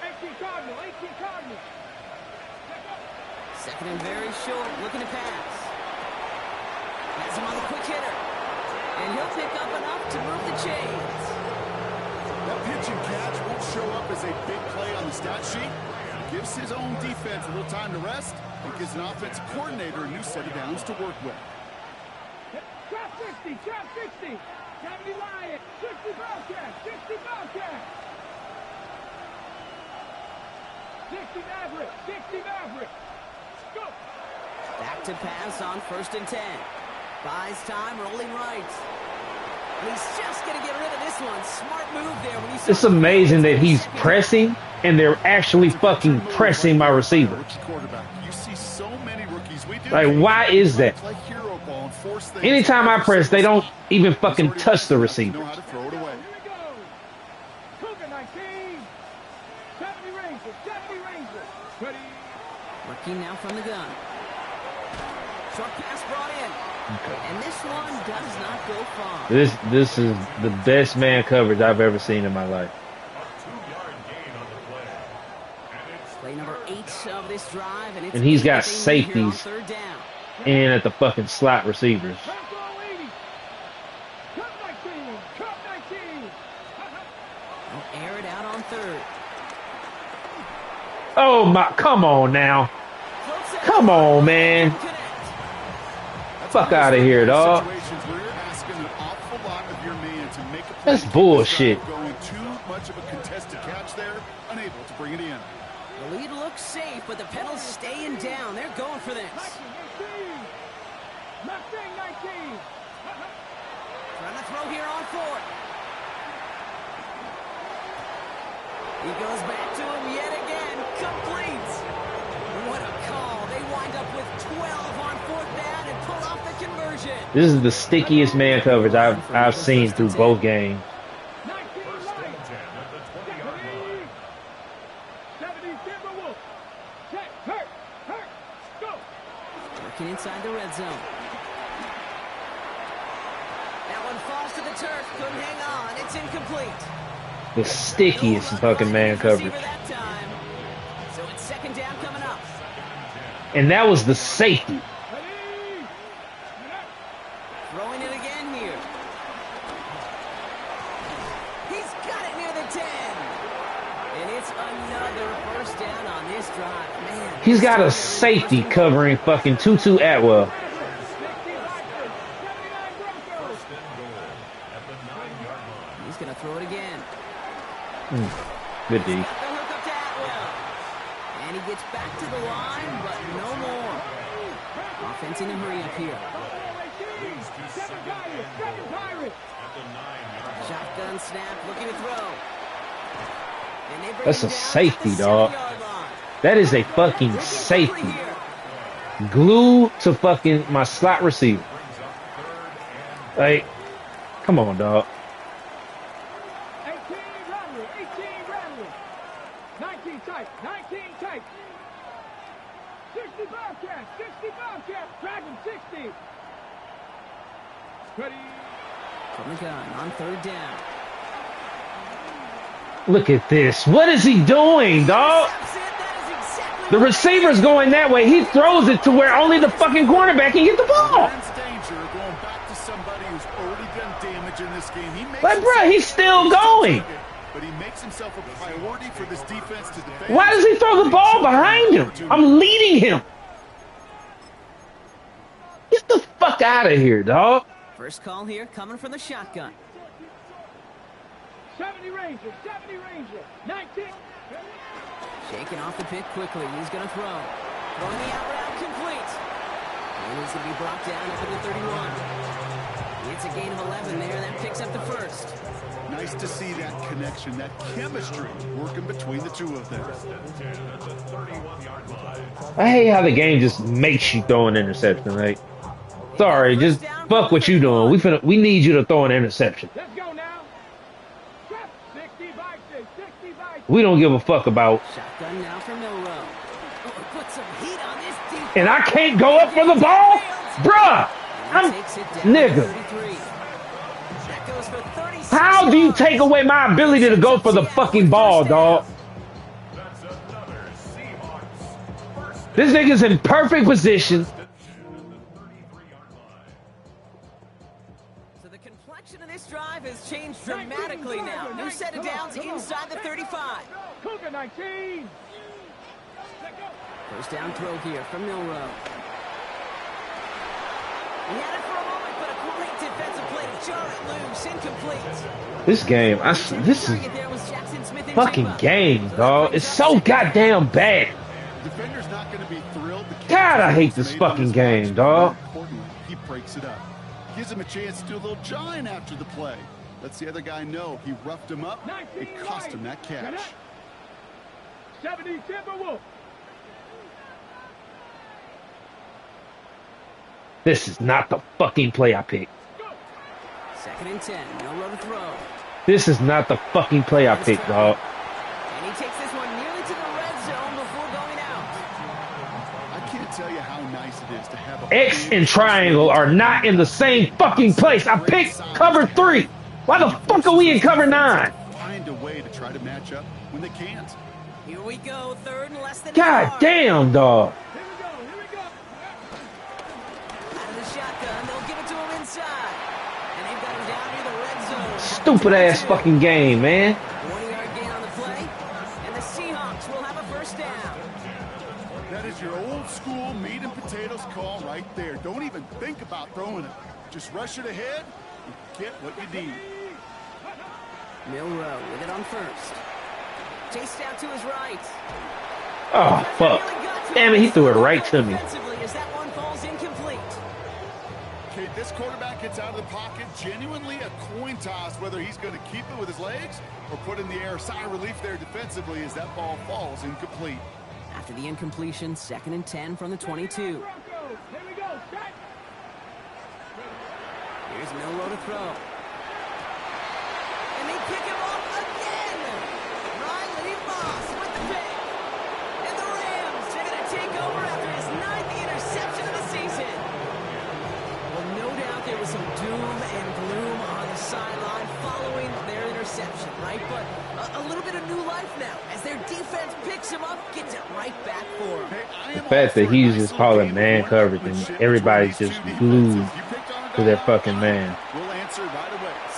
18 Cardinal, 18 Cardinal. 2nd and very short, looking to pass. Has him on the quick hitter. And he'll pick up enough to move the chains. That pitch and catch won't show up as a big play on the stat sheet. Gives his own defense a little time to rest and gives an offensive coordinator a new set of downs to work with. Trap 60, trap 60. 70 Lion, 60 Bobcat, 60 Bobcat. 60 Maverick, 60 Maverick. Go. Back to pass on 1st and 10. Buys time, rolling right. And he's just going to get rid of this one. Smart move there. When It's amazing that he's pressing and they're actually fucking pressing my receiver. You see so many rookies. We do Like, why is that? Anytime I press, they don't even fucking touch the receiver. Know how to throw it away. Here we go. Cougar 19. 70 Rangers, 70 Rangers. Ready. Working now from the gun. Short pass brought in. And this one does not go far. This is the best man coverage I've ever seen in my life. A 2-yard gain on the play. And it's Play number 8 of this drive. And, it's And he's got everything here on safeties. 3rd down. And at the fucking slot receivers. Trap goal 80. Cup 19, Cup 19. They'll air it out on 3rd. Oh my, come on now. Come on, man. Fuck out of here, dog. Situations where you're asking an awful lot of your man to make a play. That's bullshit. Going too much of a contested catch there, unable to bring it in. The lead looks safe, but the pedals staying down. They're going for this. Mustang 19. Trying to throw here on 4th. He goes back to him yet again. Complete. What a call. They wind up with 12 on 4th down and pull off the conversion. This is the stickiest man coverage I've seen through both games. 19 first Lion. and 10 at the 20-yard line. 70 Timberwolf. Check, hurt, go. Working inside the red zone. That one falls to the turf. Couldn't hang on. It's incomplete. The stickiest fucking man coverage. That time. So it's 2nd down coming up. And that was the safety. Ready. Throwing it again here. He's got it near the 10. And it's another 1st down on this drive. Man. He's got a safety covering fucking Tutu Atwell. 60 Blackbird, 79 Broncos. First and goal at the 9-yard line. He's going to throw it again. Good D. The hook up to Atwell. And he gets back to the line, but no more. Offense in a hurry up here. 7 Pirates, 7 Pirates. At the 9-yard line. Shotgun snap, looking to throw. And they bring That's him a down safety, at the dog. 7-yard line. That is a fucking safety. Glued to fucking my slot receiver. Brings up 3rd and Like, come on, dog. 18 Rattler, 18 Rattler. 19 tight, 19 tight. 60 Bobcat, 60 Bobcat. Dragon 60. Ready. From the gun on 3rd down. Look at this. What is he doing, dog? That's it. That is exactly The what receiver's going that way. He throws it to where only the fucking cornerback can get the ball. There's danger going back to somebody who's already done damage in this game. He makes Like, bruh, he's still going. But he makes himself a priority for this defense to defend. Why does he throw the ball behind him? I'm leading him. Get the fuck out of here, dog. First call here coming from the shotgun. 70 Rangers, 70 Rangers. 19. Shaking off the pick quickly. He's going to throw. Throwing the out route complete. And he's going to be brought down up at the 31. It's a gain of 11 there. That picks up the 1st. Nice to see that connection, that chemistry working between the two of them. at the 31-yard line. I hate how the game just makes you throw an interception. Like, sorry, just fuck what you doing. We need you to throw an interception. Let's go now. 60 Bison, 60 Bison. We don't give a fuck about. Shotgun now for Milrow. Oh, put some heat on this defense. And I can't go up for the ball, bruh. I'm Takes it down nigga. to 33. That goes for 36 How do you yards. take away my ability to go for the fucking ball, dog? That's another Seahawks first This nigga's in perfect position. at the 33-yard line. So the complexion of this drive has changed dramatically now. New set of downs inside the 35. Cougar 19. First down throw here from Milrow. He had it for a moment, but a great defensive play to jar it loose, incomplete. This game, this is fucking game, dog. It's so goddamn bad. Defender's not going to be thrilled. God, I hate this fucking game, dog. He breaks it up. Gives him a chance to do a little jawing after the play. Lets the other guy know he roughed him up. It cost him that catch. 70 Timberwolves. This is not the fucking play I picked. Second and 10. No row to throw. This is not the fucking play I picked, dog. And he takes this one nearly to the red zone before going out. I can't tell you how nice it is to have a X and triangle are not in the same fucking place. I picked cover 3. Why the fuck are we in cover 9? Find a way to try to match up when they can't. Here we go. Third and less than God damn, dog. Here we go. Out of the shotgun, they'll give it to him inside. And they've got him down near the red zone. Stupid ass fucking game, man. 1-yard gain on the play. And the Seahawks will have a first down. That is your old school meat and potatoes call right there. Don't even think about throwing it. Just rush it ahead and get what you need. Milrow with it on first. Chased out to his right. Oh, fuck. Damn it, he threw it right to me. Defensively, as that one falls incomplete. Okay, this quarterback gets out of the pocket. Genuinely a coin toss whether he's going to keep it with his legs or put in the air. Sigh of relief there defensively as that ball falls incomplete. After the incompletion, second and 10 from the 22. Here we go. Set. Here's Milrow to throw. And they pick him off again. Riley Moss with the pick. And the Rams are going to take over after his 9th interception of the season. Well, no doubt there was some doom and gloom on the sideline following their interception, right? But a little bit of new life now as their defense picks him up, gets it right back for him. The fact that he's just calling man coverage and everybody's just glued to their fucking man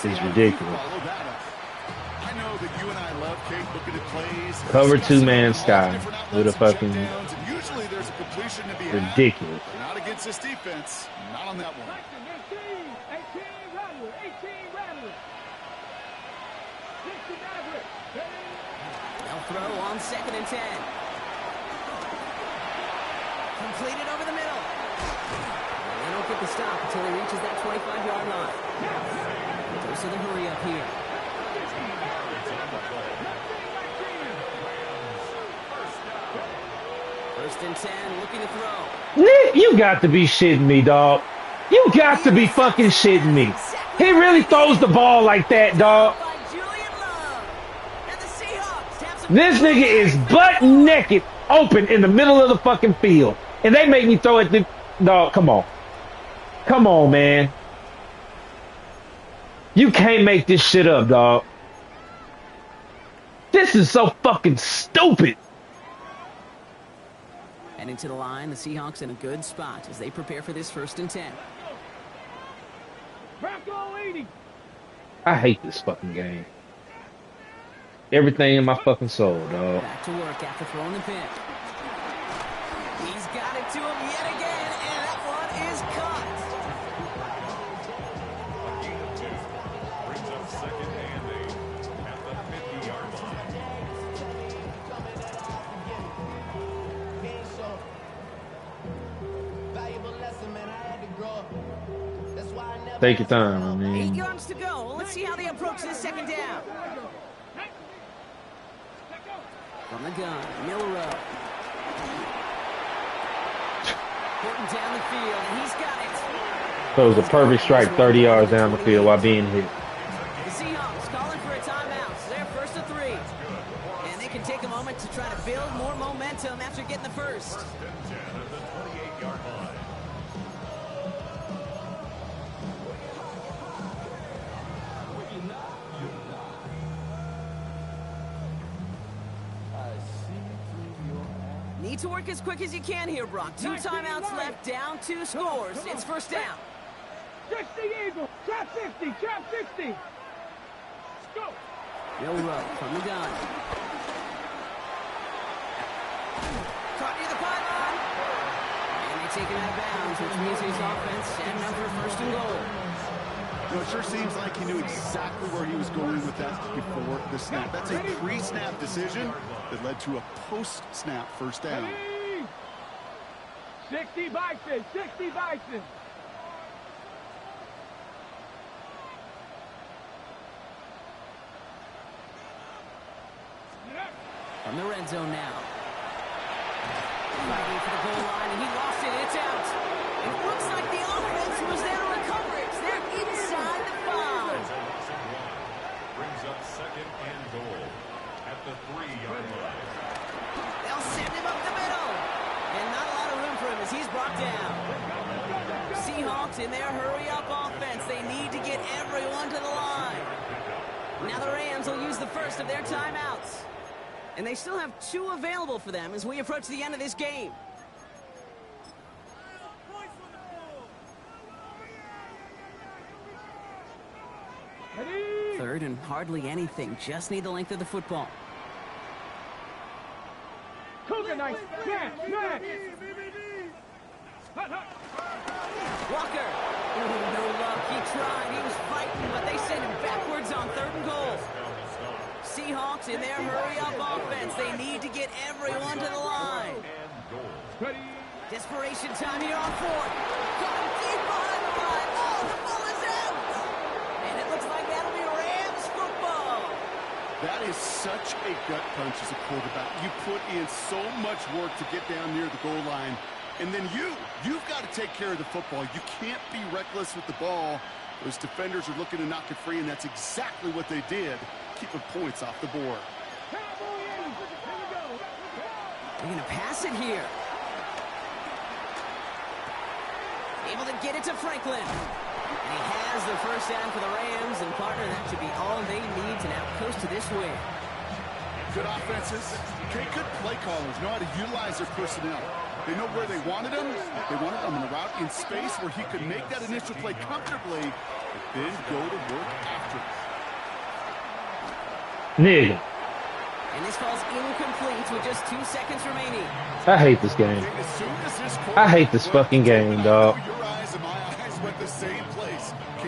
is ridiculous. I know that you and I love Kate looking at plays. Cover 2-man sky with a fucking Usually there's a completion to be ridiculous. Not against this defense. Not on that one. 18 Rattler. 18 Rattler. 60 Maverick. They'll throw on second and 10. Completed over the middle. They don't get the stop until he reaches that 25-yard line. Dose of the hurry up here. First and 10, looking to throw. Nick, you got to be shitting me, dog. You got to be fucking shitting me. He really throws the ball like that, dog. By Julian Love. And the Seahawks have some This nigga is butt naked open in the middle of the fucking field. And they make me throw it. Dog, come on. Come on, man. You can't make this shit up, dog. This is so fucking stupid. Heading to the line, the Seahawks in a good spot as they prepare for this first and 10. Bronco 80. I hate this fucking game. Everything in my fucking soul, dog. Back to work after throwing the pick. He's got it to him yet again, and that one is caught. Brings up second and 8 at the 50-yard line. Take your time, I 8 mean. yards to go. Well, let's see how they approach this second down. From the gun, Milrow. Porting down the field, and he's got it. So it was a perfect strike 30 yards down the field while being hit. The Seahawks calling for a timeout. So they're first to 3. And they can take a moment to try to build more momentum after getting the first. First and 10 at the 28-yard line. Need to work as quick as you can here, Brock. 2 timeouts left, down 2 scores. It's first down. 60 Eagle. Trap 50. Trap 60. Joe Rowe from the gun. Caught near the pylon. And they take him out of bounds, which means his offense setting up for first and goal. You know, it sure seems like he knew exactly where he was going with that before the snap. That's a pre-snap decision that led to a post-snap first down. 60 Bison, 60 Bison. From the red zone now. Fighting for the goal line, and he lost it. It's out. It looks like the offense was there to recover it. They're inside the 5. Brings up second and goal at the 3-yard line. They'll send him up the middle. And not a lot of room for him as he's brought down. Seahawks in their hurry-up offense. They need to get everyone to the line. Now the Rams will use the first of their timeouts. And they still have 2 available for them as we approach the end of this game. Third and hardly anything. Just need the length of the football. Cougar nice. Snap, snap. Walker. Ooh, no luck. He tried. He was fighting, but they sent him backwards on 3rd and goal. Seahawks in their hurry-up offense. They need to get everyone to the line. Desperation time here on 4th. Coming deep behind the line. Oh, the ball is out. And it looks like that'll be Rams football. That is such a gut punch as a quarterback. You put in so much work to get down near the goal line. And then you've got to take care of the football. You can't be reckless with the ball. Those defenders are looking to knock it free, and that's exactly what they did. Keeping points off the board. They're going to pass it here. Able to get it to Franklin. And he has the first down for the Rams, and partner, that should be all they need to now coast to this win. Good offenses. Okay, good play callers know how to utilize their personnel. They know where they wanted him. They wanted him in a route in space where he could make that initial play comfortably, but then go to work after it. Nigga. And this falls incomplete with just 2 seconds remaining. I hate this game. I hate this fucking game, dog.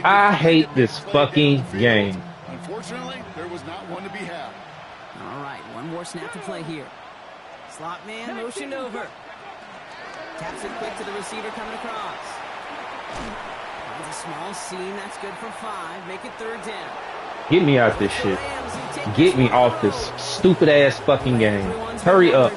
I hate this fucking game. Unfortunately, there was not one to be had. All right, one more snap to play here. Slot man motioned over. Taps it quick to the receiver coming across. Finds a small seam. That's good for 5. Make it 3rd down. Get me out this shit. Get me off this stupid ass fucking game. Hurry up.